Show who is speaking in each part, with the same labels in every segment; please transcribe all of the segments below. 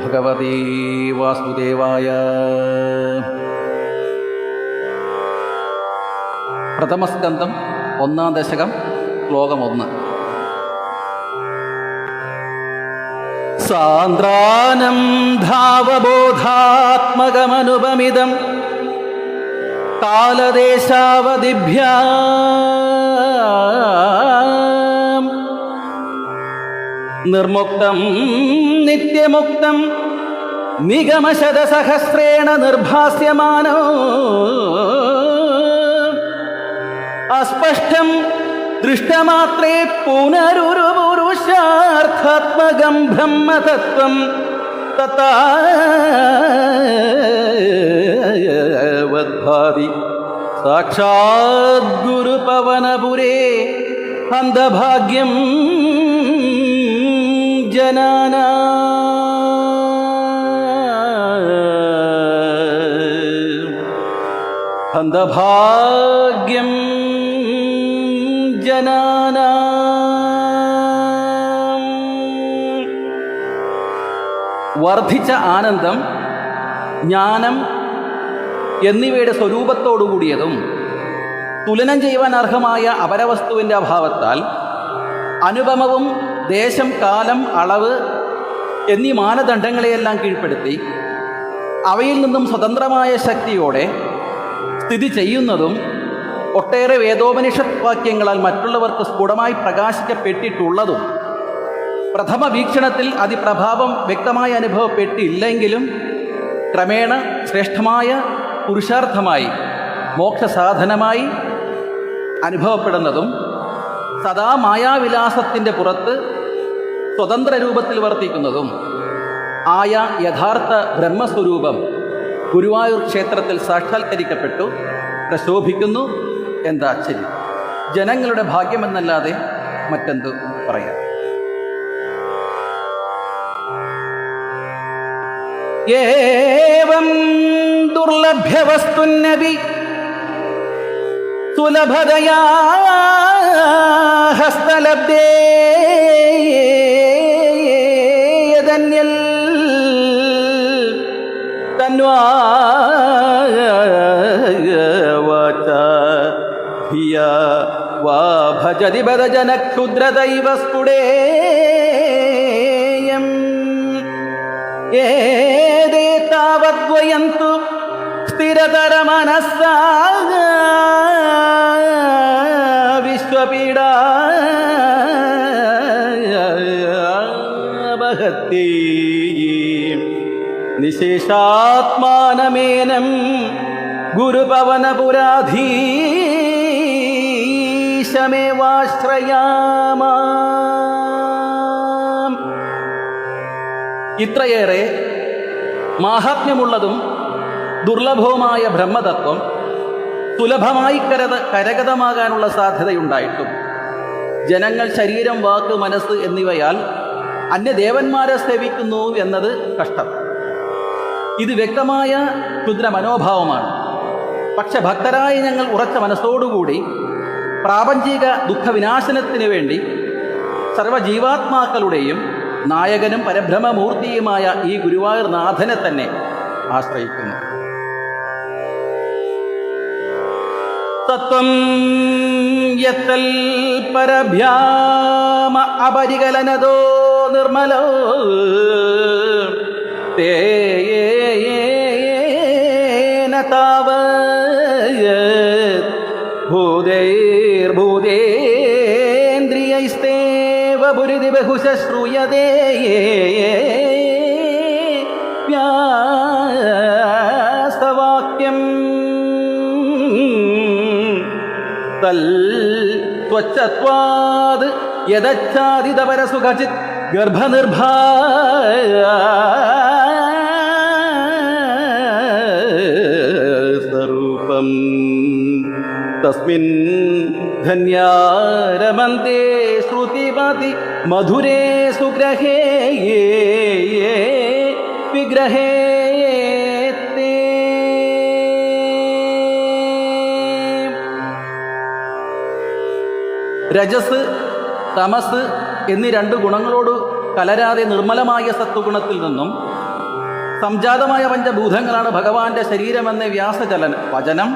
Speaker 1: ഭഗവതേ വാസുദേവായ. പ്രഥമസ്കന്ധം 1-ാം ദശകം, ശ്ലോകം 1. സാന്ദ്രാനം ധാവബോധാത്മകമനുപമിദം കാലദേശാവധിഭ്യാം നിർമുക്തം നിത്യമുക്തം നിഗമശതസഹസ്രേണ നിർഭാസ്യമാനോ അസ്പഷ്ടം ദൃഷ്ടമാത്രേ പുനരുരുപുരുഷാർത്ഥാത്മകം ബ്രഹ്മതത്വം തഥാവദ്ഭാതി സാക്ഷാത് ഗുരുപവനപുരേ അന്ധഭാഗ്യം ജനാനാ. അന്ധഭാഗ്യം ജനാനാ. വർദ്ധിച്ച ആനന്ദം, ജ്ഞാനം എന്നിവയുടെ സ്വരൂപത്തോടുകൂടിയതും തുലനം ചെയ്യുവാൻ അർഹമായ അപരവസ്തുവിൻ്റെ അഭാവത്താൽ അനുപമവും ദേശം, കാലം, അളവ് എന്നീ മാനദണ്ഡങ്ങളെയെല്ലാം കീഴ്പ്പെടുത്തി അവയിൽ നിന്നും സ്വതന്ത്രമായ ശക്തിയോടെ സ്ഥിതി ചെയ്യുന്നതും ഒട്ടേറെ വേദോപനിഷത് വാക്യങ്ങളാൽ മറ്റുള്ളവർക്ക് സ്ഫുടമായി പ്രകാശിക്കപ്പെട്ടിട്ടുള്ളതും പ്രഥമ വീക്ഷണത്തിൽ അതിപ്രഭാവം വ്യക്തമായി അനുഭവപ്പെട്ടില്ലെങ്കിലും ക്രമേണ ശ്രേഷ്ഠമായ പുരുഷാർത്ഥമായി മോക്ഷസാധനമായി അനുഭവപ്പെടുന്നതും സദാ മായാവിലാസത്തിൻ്റെ പുറത്ത് സ്വതന്ത്ര രൂപത്തിൽ വർത്തിക്കുന്നതും ആയ യഥാർത്ഥ ബ്രഹ്മസ്വരൂപം ഗുരുവായൂർ ക്ഷേത്രത്തിൽ സാക്ഷാത്കരിക്കപ്പെട്ടു പ്രശോഭിക്കുന്നു. എന്താ ആശ്ചര്യം! ജനങ്ങളുടെ ഭാഗ്യമെന്നല്ലാതെ മറ്റെന്തു പറയാം? ഏവം ദുർലഭ്യവസ്തുന്നബി സുലഭതയാ ഹസ്തലബ്ധേ യദന്യൽ തന്വാച ധിയാ വാ ഭജതി ബദജന ക്ഷുദ്രദൈവ സ്ഫുടേയം ഏതേ താവദ്വയന്തു സ്ഥിരതരമനസ്സാ വിശ്വപീഡാ ബഹത്തി നിശേഷാത്മാനമേനം ഗുരുപവനപുരാധീശമേവാശ്രയാമാ. ഇത്രയേറെ മാഹാത്മ്യമുള്ളതും ദുർലഭവുമായ ബ്രഹ്മതത്വം സുലഭമായി കരഗതമാകാനുള്ള സാധ്യതയുണ്ടായിട്ടും ജനങ്ങൾ ശരീരം, വാക്ക്, മനസ്സ് എന്നിവയാൽ അന്യദേവന്മാരെ സേവിക്കുന്നു എന്നത് കഷ്ടം. ഇത് വ്യക്തമായ ക്ഷുദ്ര മനോഭാവമാണ്. പക്ഷെ ഭക്തരായ ഞങ്ങൾ ഉറച്ച മനസ്സോടുകൂടി പ്രാപഞ്ചിക ദുഃഖവിനാശനത്തിന് വേണ്ടി സർവജീവാത്മാക്കളുടെയും നായകനും പരബ്രഹ്മമൂർത്തിയുമായ ഈ ഗുരുവായൂർ നാഥനെ തന്നെ ആശ്രയിക്കുന്നു. തത്വം യത്തൽ പരഭ്യാമ അപരികലനതോ നിർമ്മലോ തേയേന താവത് ഭൂതൈർഭൂതേന്ദ്രിയൈസ്തേവ പുരിതി ബഹുശ ശ്രൂയതേ വ്യാസവാക്യം തൽ ത്വച്ഛത്വാത് യദച്ഛാദിതപരസുഖചിത് ഗർഭനിർഭാസ്വരൂപം തസ്മിൻ ധന്യാരമന്തേ ശ്രുതിമതി മധുരേ സുഗ്രഹേ വിഗ്രഹേ. രജസ്, തമസ് എന്നീ രണ്ട് ഗുണങ്ങളോട് കലരാതെ നിർമ്മലമായ സത്വഗുണത്തിൽ നിന്നും സംജാതമായ പഞ്ചഭൂതങ്ങളാണ് ഭഗവാന്റെ ശരീരമെന്ന വചനം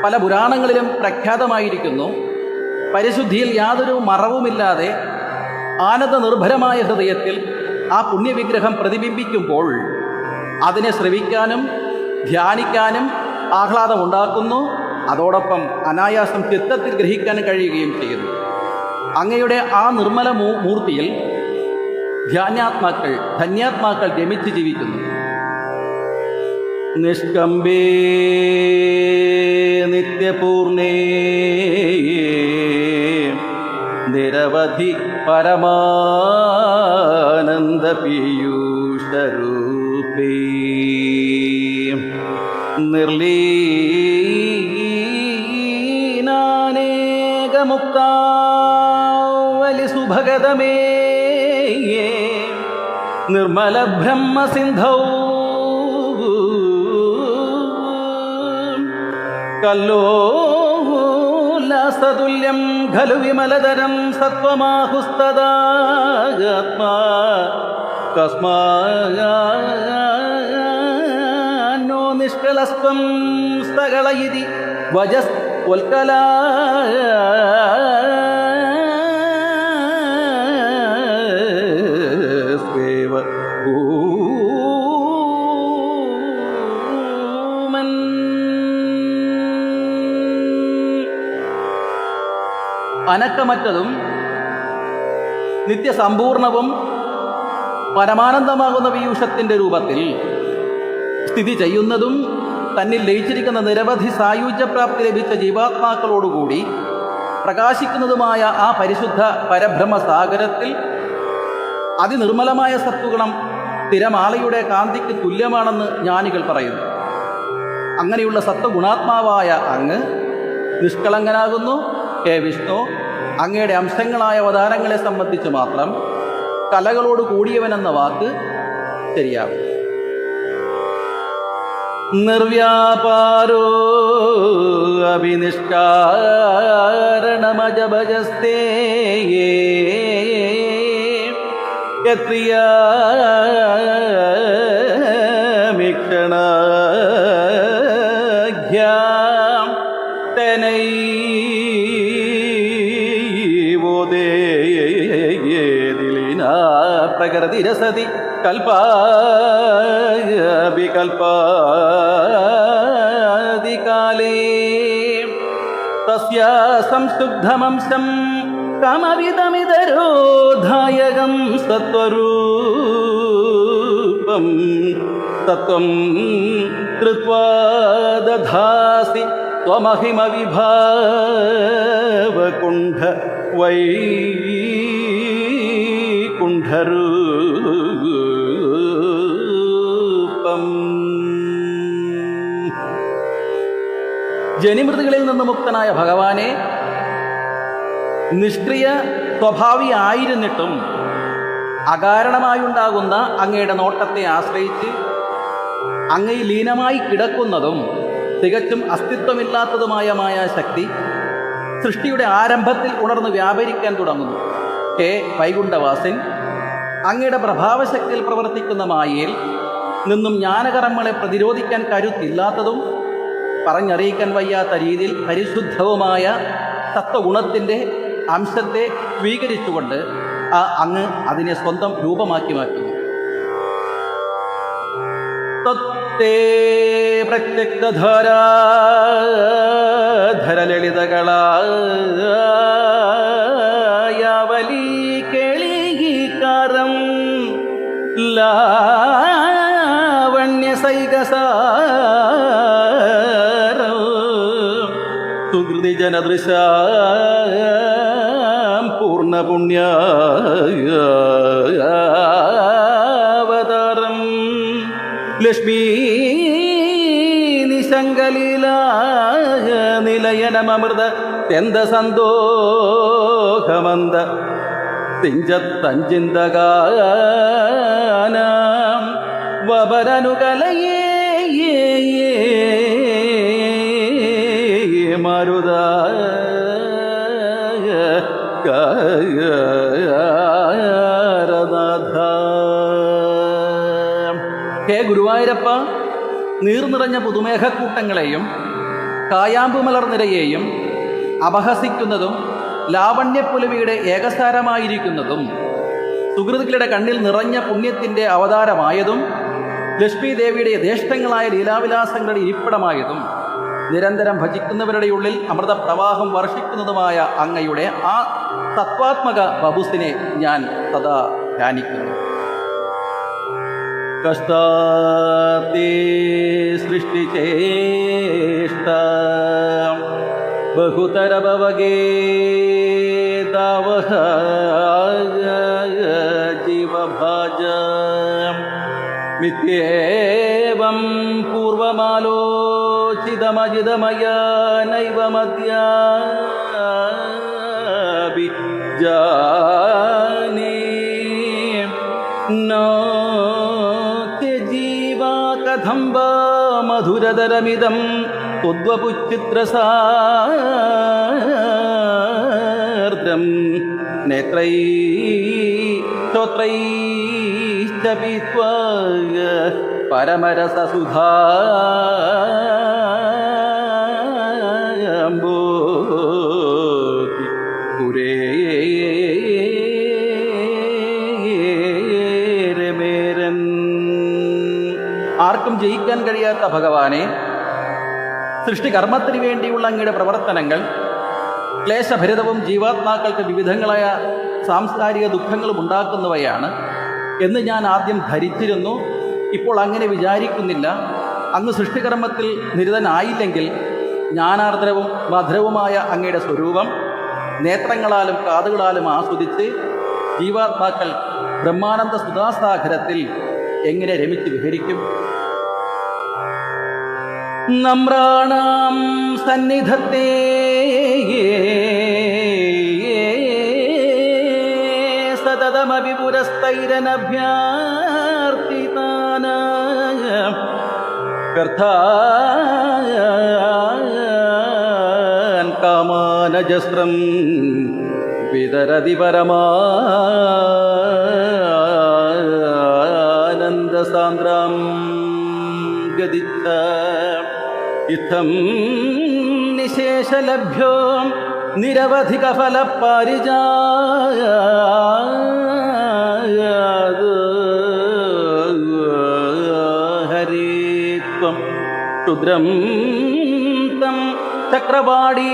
Speaker 1: പല പുരാണങ്ങളിലും പ്രഖ്യാതമായിരിക്കുന്നു. പരിശുദ്ധിയിൽ യാതൊരു മറവുമില്ലാതെ ആനന്ദ നിർഭരമായ ഹൃദയത്തിൽ ആ പുണ്യവിഗ്രഹം പ്രതിബിംബിക്കുമ്പോൾ അതിനെ ശ്രവിക്കാനും ധ്യാനിക്കാനും ആഹ്ലാദമുണ്ടാക്കുന്നു. അതോടൊപ്പം അനായാസം ചിത്തത്തിൽ ഗ്രഹിക്കാൻ കഴിയുകയും ചെയ്യുന്നു. അങ്ങയുടെ ആ നിർമ്മല മൂർത്തിയിൽ ധന്യാത്മാക്കൾ രമിച്ച് ജീവിക്കുന്നു. നിഷ്കമ്പേ നിത്യപൂർണേ നിരവധി പരമാനന്ദ പീയൂഷരൂപേ നിർലീനാനേകമുക്താവലി സുഭഗതമേ നിർമ്മല ബ്രഹ്മസിന്ധൗ കല്ലോലാസതുല്യം ഖലു വിമലതരം സത്വമാഹുസ്തദാത്മാ കസ്മാനോ നിഷ്കളസ്ത്വം സകളയിതി വജസ് ഉൽക്കലാ അനക്കമറ്റതും നിത്യസമ്പൂർണവും പരമാനന്ദമാകുന്ന പീയൂഷത്തിൻ്റെ രൂപത്തിൽ സ്ഥിതി ചെയ്യുന്നതും തന്നിൽ ലയിച്ചിരിക്കുന്ന നിരവധി സായുജ്യപ്രാപ്തി ലഭിച്ച ജീവാത്മാക്കളോടുകൂടി പ്രകാശിക്കുന്നതുമായ ആ പരിശുദ്ധ പരബ്രഹ്മസാഗരത്തിൽ അതിനിർമ്മലമായ സത്വഗുണം തിരമാലയുടെ കാന്തിക്ക് തുല്യമാണെന്ന് ജ്ഞാനികൾ പറയുന്നു. അങ്ങനെയുള്ള സത്വഗുണാത്മാവായ അങ്ങ് നിഷ്കളങ്കനാകുന്നു. ഹേ വിഷ്ണു, അങ്ങയുടെ അംശങ്ങളായ അവതാരങ്ങളെ സംബന്ധിച്ച് മാത്രം കലകളോട് കൂടിയവനെന്ന വാക്ക് ശരിയാകും. നിർവ്യാപാരോ അഭിനിഷ്കാരണമജഭജസ്തേ യത്രിയാമിക്ഷണാഖ്യാം തനൈവോദേദിലിനാ പ്രകൃതിരസതി കൽപാദികാലേ തസ്യ സംശുദ്ധമംശം കമവിതമിതരോധായകം സത്വരൂപം തത്വം കൃത്വാ ദധാസി ത്വമഹിമ വിഭാവകുണ്ഠ വൈകുണ്ഠരൂപം. ജനിമൃതികളിൽ നിന്ന് മുക്തനായ ഭഗവാനെ നിഷ്ക്രിയ സ്വഭാവിയായിരുന്നിട്ടും അകാരണമായുണ്ടാകുന്ന അങ്ങയുടെ നോട്ടത്തെ ആശ്രയിച്ച് അങ്ങയിൽ ലീനമായി കിടക്കുന്നതും തികച്ചും അസ്തിത്വമില്ലാത്തതുമായ മായാശക്തി സൃഷ്ടിയുടെ ആരംഭത്തിൽ ഉണർന്ന് വ്യാപരിക്കാൻ തുടങ്ങുന്നു. ഹേ വൈകുണ്ഠവാസൻ, അങ്ങയുടെ പ്രഭാവശക്തിയിൽ പ്രവർത്തിക്കുന്ന മായയിൽ നിന്നും ജ്ഞാനകർമ്മങ്ങളെ പ്രതിരോധിക്കാൻ കരുത്തില്ലാത്തതും പറഞ്ഞറിയിക്കാൻ വയ്യാത്ത രീതിയിൽ പരിശുദ്ധവുമായ തത്വഗുണത്തിൻ്റെ അംശത്തെ സ്വീകരിച്ചുകൊണ്ട് അങ്ങ് അതിനെ സ്വന്തം രൂപമാക്കി മാറ്റുന്നു. തത്തേ പ്രത്യക്തധരാധരലളിതകളായാവലി കേളികാരം ലാവണ്യസൈകസാരം സുഹൃതി ജനദൃശാം പൂർണ്ണപുണ്യാവതാരം ലക്ഷ്മീ നിശങ്കലീല നിലയനമൃത തെന്തസന്തോഹമന്ത സിഞ്ചത്തഞ്ചിന്തകാനാം വപരനുകലയേ മരുത ഹേ ഗുരുവായൂരപ്പ, നീർനിറഞ്ഞ പുതുമേഘക്കൂട്ടങ്ങളെയും കായാമ്പുമലർനിരയെയും അപഹസിക്കുന്നതും ലാവണ്യപ്പുലവിയുടെ ഏകസാരമായിരിക്കുന്നതും സുഹൃത്തുക്കളുടെ കണ്ണിൽ നിറഞ്ഞ പുണ്യത്തിൻ്റെ അവതാരമായതും ലക്ഷ്മി ദേവിയുടെ യഥേഷ്ടങ്ങളായ ലീലാവിലാസങ്ങളുടെ ഇരിപ്പിടമായതും നിരന്തരം ഭജിക്കുന്നവരുടെ ഉള്ളിൽ അമൃതപ്രവാഹം വർഷിക്കുന്നതുമായ അങ്ങയുടെ ആ തത്വാത്മക വപുസിനെ ഞാൻ സദാ ധ്യാനിക്കുന്നു. കഷ്ടാത്തേ സൃഷ്ടിചേഷ്ട ബഹുതരഭവഗേതാവഹ ജീവഭാജ മിഥ്യേവം പൂർവമാലോചിതമജിതമയ നൈവ മദ്യാപി ജാനേ നോത്യ ജീവാ കഥം വാ മധുരതരമിദം ഉദ്വപുച്ചിത്രസാർദ്രം നേത്രൈ ശ്രോത്രൈശ്ച പീത്വാ പരമരസസുധാംബോധി പുരേരമേരൻ. ആർക്കും ജയിക്കാൻ കഴിയാത്ത ഭഗവാനെ, സൃഷ്ടികർമ്മത്തിന് വേണ്ടിയുള്ള അങ്ങയുടെ പ്രവർത്തനങ്ങൾ ക്ലേശഭരിതവും ജീവാത്മാക്കൾക്ക് വിവിധങ്ങളായ സാംസ്കാരിക ദുഃഖങ്ങളും ഉണ്ടാക്കുന്നവയാണ് എന്ന് ഞാൻ ആദ്യം ധരിച്ചിരുന്നു. ഇപ്പോൾ അങ്ങനെ വിചാരിക്കുന്നില്ല. അങ്ങ് സൃഷ്ടികർമ്മത്തിൽ നിരതനായില്ലെങ്കിൽ ജ്ഞാനാർദ്രവും മധുരവുമായ അങ്ങയുടെ സ്വരൂപം നേത്രങ്ങളാലും കാതുകളാലും ആസ്വദിച്ച് ജീവാത്മാക്കൾ ബ്രഹ്മാനന്ദ സുധാസാഗരത്തിൽ എങ്ങനെ രമിച്ച് വിഹരിക്കും? നമ്രാണാം സന്നിധത്തെ സതതമപി പുരസ്തൈരനഭ്യർത്ഥിതാനായ കർത്ഥാൻ കാമാനജസ്രം വിതരതി പരമാനന്ദസാന്ദ്രാം ഗതിച്ച ഇത്തം നിശേഷലഭ്യോ നിരവധിക ഫലപാരിജാഹരേത്വം ക്ഷുദ്രം തം ചക്രവാടീ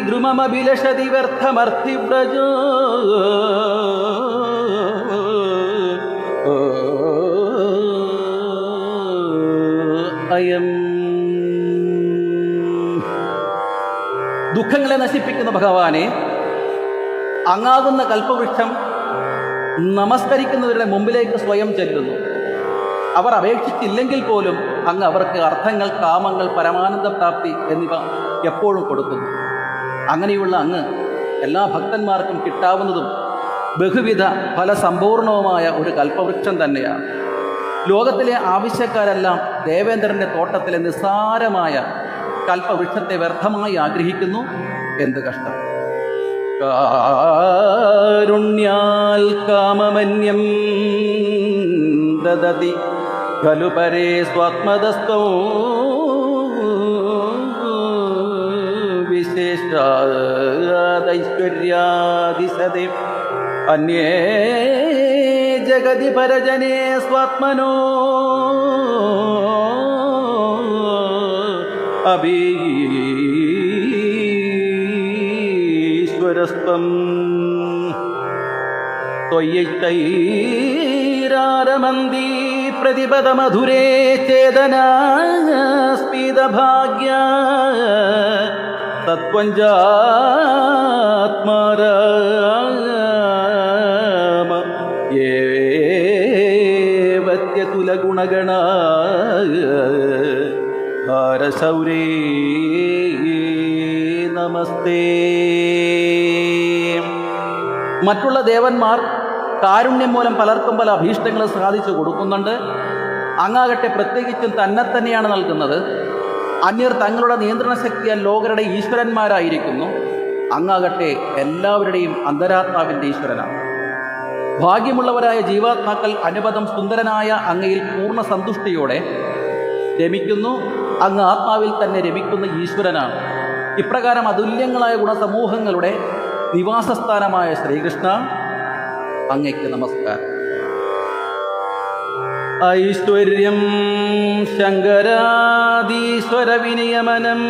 Speaker 1: ദ്രുമമഭിലഷതി വ്യർത്ഥമർത്ഥിവ്രജോ അയം. ദുഃഖങ്ങളെ നശിപ്പിക്കുന്ന ഭഗവാനെ, അങ്ങാകുന്ന കൽപ്പവൃക്ഷം നമസ്കരിക്കുന്നവരുടെ മുമ്പിലേക്ക് സ്വയം ചെല്ലുന്നു. അവർ അപേക്ഷിച്ചില്ലെങ്കിൽ പോലും അങ്ങ് അവർക്ക് അർത്ഥങ്ങൾ, കാമങ്ങൾ, പരമാനന്ദ പ്രാപ്തി എന്നിവ എപ്പോഴും കൊടുക്കുന്നു. അങ്ങനെയുള്ള അങ്ങ് എല്ലാ ഭക്തന്മാർക്കും കിട്ടാവുന്നതും ബഹുവിധ ഫലസമ്പൂർണവുമായ ഒരു കൽപ്പവൃക്ഷം തന്നെയാണ്. ലോകത്തിലെ ആവശ്യക്കാരെല്ലാം ദേവേന്ദ്രൻ്റെ തോട്ടത്തിലെ നിസ്സാരമായ കൽപ്പവൃക്ഷത്തെ വ്യർത്ഥമായി ആഗ്രഹിക്കുന്നു. എന്ത് കഷ്ടം! കാരുണ്യാൽ കാമമന്യം ദദതി ഖലു പരേ സ്വാത്മദസ്തോ വിശേഷാദൈശ്വര്യാദിശതേ അന്യേ ജഗതി പരജനേ സ്വാത്മനോ അഭീശ്വരസ്ത്വം ത്വയ്യൈരമന്തി പ്രതിപദമധുരേ ചേതനാസ്പീതഭാഗ്യ തത്വഞ്ചാത്മാരാമ ഏവത്യതുലഗുണഗണ ഭാരശൗരേ നമസ്തേ. മറ്റുള്ള ദേവന്മാർ കാരുണ്യം മൂലം പലർക്കും പല അഭീഷ്ടങ്ങളും സാധിച്ചു കൊടുക്കുന്നുണ്ട്. അങ്ങാകട്ടെ പ്രത്യേകിച്ചും തന്നെത്തന്നെയാണ് നൽകുന്നത്. അന്യർ തങ്ങളുടെ നിയന്ത്രണ ശക്തിയാൽ ലോകരുടെ ഈശ്വരന്മാരായിരിക്കുന്നു. അങ്ങാകട്ടെ എല്ലാവരുടെയും അന്തരാത്മാവിൻ്റെ ഈശ്വരനാണ്. ഭാഗ്യമുള്ളവരായ ജീവാത്മാക്കൾ അനുപദം സുന്ദരനായ അങ്ങയിൽ പൂർണ്ണ സന്തുഷ്ടിയോടെ രമിക്കുന്നു. അങ്ങ് ആത്മാവിൽ തന്നെ രമിക്കുന്ന ഈശ്വരനാണ്. ഇപ്രകാരം അതുല്യങ്ങളായ ഗുണസമൂഹങ്ങളുടെ നിവാസസ്ഥാനമായ ശ്രീകൃഷ്ണ, അങ്ങയ്ക്ക് നമസ്കാരം. ഐശ്വര്യം ശങ്കരാദീശ്വര വിനിയമനം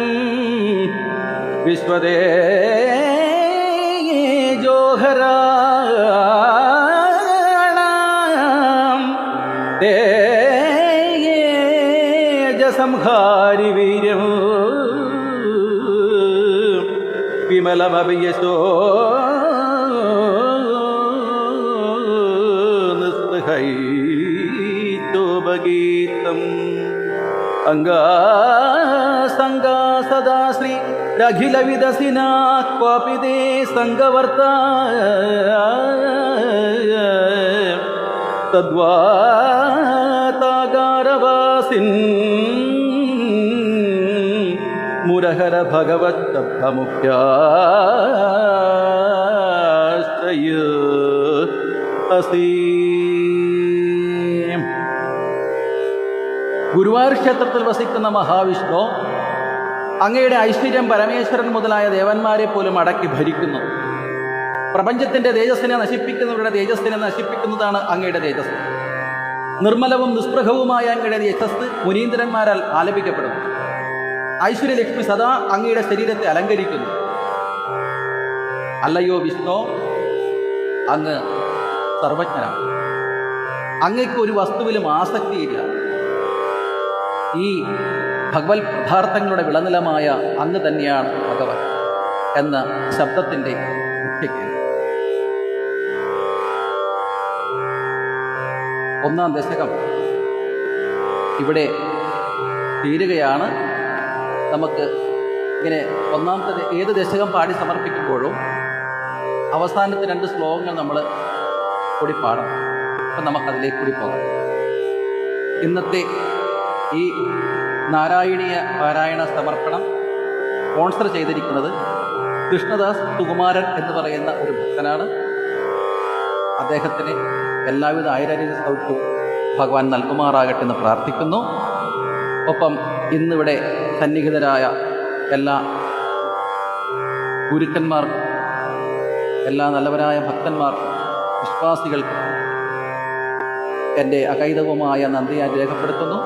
Speaker 1: വിശ്വദേജോഹരാണാം തേജസംഹാരി വീര്യം വിമലമഭിയശോ നിസ്സഹൈതോപഗീതം അംഗാസംഗാ സദാ ശ്രീ രഖില വിദസിനാ ക്വാപി തേ സംഗവർത്ത തദ്വാതാകാരവാസിൻ മുരഹര ഭഗവത് ശബ്ദമുഖ്യാശ്രയ അസീ. ഗുരുവായൂർ ക്ഷേത്രത്തിൽ വസിക്കുന്ന മഹാവിഷ്ണു അങ്ങയുടെ ഐശ്വര്യം പരമേശ്വരൻ മുതലായ ദേവന്മാരെ പോലും അടക്കി ഭരിക്കുന്നു. പ്രപഞ്ചത്തിന്റെ തേജസ്സിനെ നശിപ്പിക്കുന്നവരുടെ തേജസ്സിനെ നശിപ്പിക്കുന്നതാണ് അങ്ങയുടെ തേജസ്. നിർമ്മലവും നിസ്പൃഹവുമായ അങ്ങയുടെ തേജസ് മുനീന്ദ്രന്മാരാൽ ആലപിക്കപ്പെടുന്നു. ഐശ്വര്യലക്ഷ്മി സദാ അങ്ങയുടെ ശരീരത്തെ അലങ്കരിക്കുന്നു. അല്ലയോ വിഷ്ണു, അങ്ങ് സർവജ്ഞനാണ്. അങ്ങയ്ക്ക് ഒരു വസ്തുവിലും ആസക്തിയില്ല. ഈ ഭഗവത് പദാർത്ഥങ്ങളുടെ വിളനിലമായ അങ്ങ് തന്നെയാണ് ഭഗവൻ എന്ന ശബ്ദത്തിൻ്റെ മുഖ്യകേന്ദ്രം. ഒന്നാം ദശകം ഇവിടെ തീരുകയാണ്. നമുക്ക് ഇങ്ങനെ ഒന്നാമത്തെ ഏത് ദശകം പാടി സമർപ്പിക്കുമ്പോഴും അവസാനത്തെ 2 ശ്ലോകങ്ങൾ നമ്മൾ കൂടി പാടണം. അപ്പം നമുക്കതിലേക്ക് കൂടി പോകാം. ഇന്നത്തെ ഈ നാരായണീയ പാരായണ സമർപ്പണം സ്പോൺസർ ചെയ്തിരിക്കുന്നത് കൃഷ്ണദാസ് സുകുമാരൻ എന്ന് പറയുന്ന ഒരു ഭക്തനാണ്. അദ്ദേഹത്തിന് എല്ലാവിധ ആയുരാരോഗ്യ സൗഖ്യവും ഭഗവാൻ നൽകുമാറാകട്ടെ എന്ന് പ്രാർത്ഥിക്കുന്നു. ഒപ്പം ഇന്നിവിടെ സന്നിഹിതരായ എല്ലാ ഗുരുക്കന്മാർക്കും എല്ലാ നല്ലവരായ ഭക്തന്മാർക്കും വിശ്വാസികൾക്കും എൻ്റെ അകൈതവുമായ നന്ദി ഞാൻ രേഖപ്പെടുത്തുന്നു.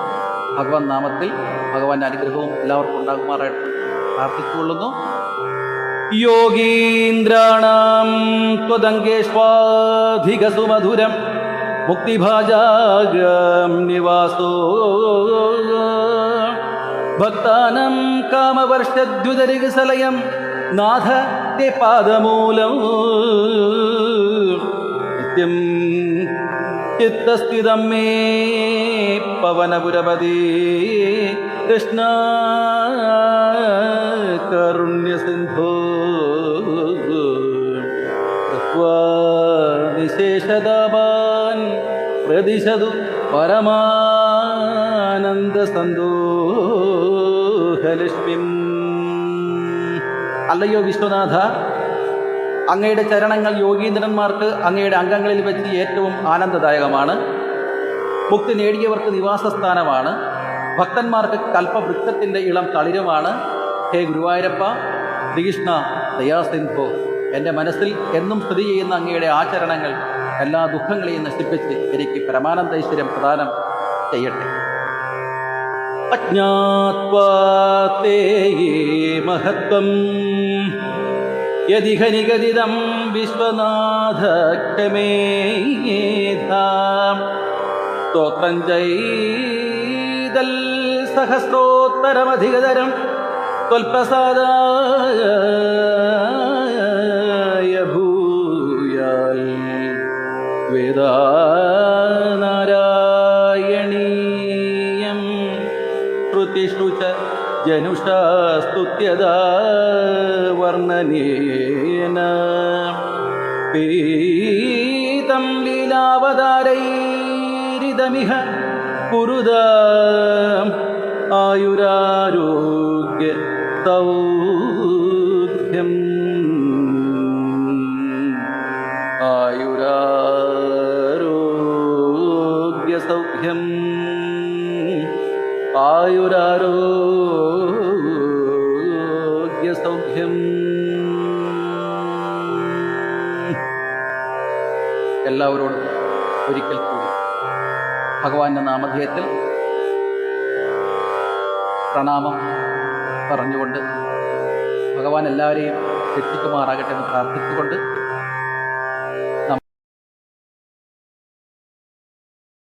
Speaker 1: ഭഗവാൻ നാമത്തിൽ ഭഗവാന്റെ അനുഗ്രഹവും എല്ലാവർക്കും ഉണ്ടാകുമാറായിട്ട് പ്രാർത്ഥിച്ചുകൊള്ളുന്നു. യോഗീന്ദ്രാണാം ത്വദംഗേഷ്വാധികസുമധുരം മുക്തിഭാജാഗം നിവാസോ ഭക്താനം കാമവർഷദ്യുതരികസലയം നാഥ തേ പാദമൂലം നിത്യം ചിത്തസ്ഥിതം മേ പവനപുരപതി കൃഷ്ണ കാരുണ്യസിന്ധോ നിശേഷതാപാൻ പ്രതിശതു പരമാനന്ദസന്തോഹലക്ഷ്മിം. അല്ലയോ വിശ്വനാഥ, അങ്ങയുടെ ചരണങ്ങൾ യോഗീന്ദ്രന്മാർക്ക് അങ്ങയുടെ അംഗങ്ങളിൽ വെച്ച് ഏറ്റവും ആനന്ദദായകമാണ്. മുക്തി നേടിയവർക്ക് നിവാസസ്ഥാനമാണ്. ഭക്തന്മാർക്ക് കൽപ്പവൃക്ഷത്തിൻ്റെ ഇളം തളിരുമാണ്. ഹേ ഗുരുവായൂരപ്പ, ശ്രീകൃഷ്ണ ദയാസിന്ധോ, എൻ്റെ മനസ്സിൽ എന്നും സ്ഥിതി ചെയ്യുന്ന അങ്ങയുടെ ആചരണങ്ങൾ എല്ലാ ദുഃഖങ്ങളെയും നശിപ്പിച്ച് എനിക്ക് പരമാനന്ദൈശ്വര്യം പ്രദാനം ചെയ്യട്ടെ. അജ്ഞാത്വാ തേ മഹത്വം യദിഹ നിഗദിതം വിശ്വനാഥ ക്ഷമേധാം സ്തോത്രം ചൈതൽ സഹസ്രോത്തരമധികതരം ത്വൽപ്രസാദായ ഭൂയാൽ വേദാനാരായണീയം ശ്രുതിഷു ച ജനുഷാ സ്തുത്യദാ വർണ്ണനേന പീതം ലീലാവതാരൈരിദമിഹ കുരുദാം ആയുരാരോഗ്യ സൗഖ്യം ആയുരാരോഗ്യ ആയുരാരോഗ്യ സൗഖ്യം. എല്ലാവരോടും ഒരിക്കൽ കൂടി ഭഗവാന്റെ നാമധേയത്തിൽ പ്രണാമം പറഞ്ഞുകൊണ്ട് ഭഗവാൻ എല്ലാവരെയും രക്ഷിക്കുമാറാകട്ടെ എന്ന് പ്രാർത്ഥിച്ചുകൊണ്ട്